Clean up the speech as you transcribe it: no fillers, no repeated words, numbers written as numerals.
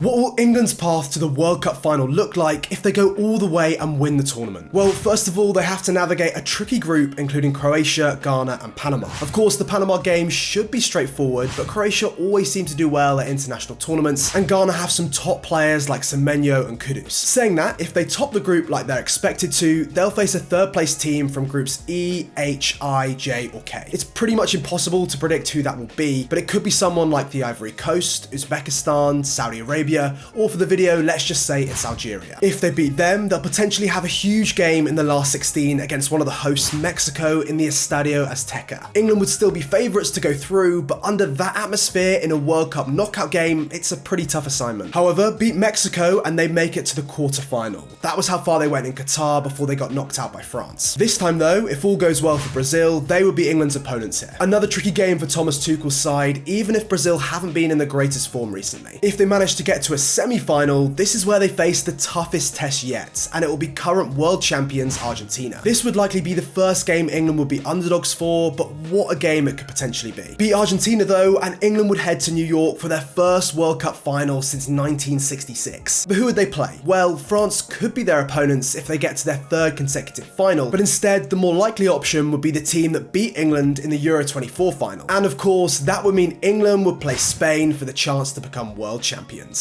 What will England's path to the World Cup final look like if they go all the way and win the tournament? Well, first of all, they have to navigate a tricky group including Croatia, Ghana and Panama. Of course, the Panama game should be straightforward, but Croatia always seem to do well at international tournaments, and Ghana have some top players like Semenyo and Kudus. Saying that, if they top the group like they're expected to, they'll face a third place team from groups E, H, I, J or K. It's pretty much impossible to predict who that will be, but it could be someone like the Ivory Coast, Uzbekistan, Saudi Arabia, or for the video, let's just say it's Algeria. If they beat them, they'll potentially have a huge game in the last 16 against one of the hosts, Mexico, in the Estadio Azteca. England would still be favourites to go through, but under that atmosphere in a World Cup knockout game, it's a pretty tough assignment. However, beat Mexico and they make it to the quarterfinal. That was how far they went in Qatar before they got knocked out by France. This time though, if all goes well for Brazil, they would be England's opponents here. Another tricky game for Thomas Tuchel's side, even if Brazil haven't been in the greatest form recently. If they manage to get to a semi-final, this is where they face the toughest test yet, and it will be current world champions Argentina. This would likely be the first game England would be underdogs for, but what a game it could potentially be. Beat Argentina though, and England would head to New York for their first World Cup final since 1966. But who would they play? Well, France could be their opponents if they get to their third consecutive final, but instead the more likely option would be the team that beat England in the Euro 24 final. And of course, that would mean England would play Spain for the chance to become world champions.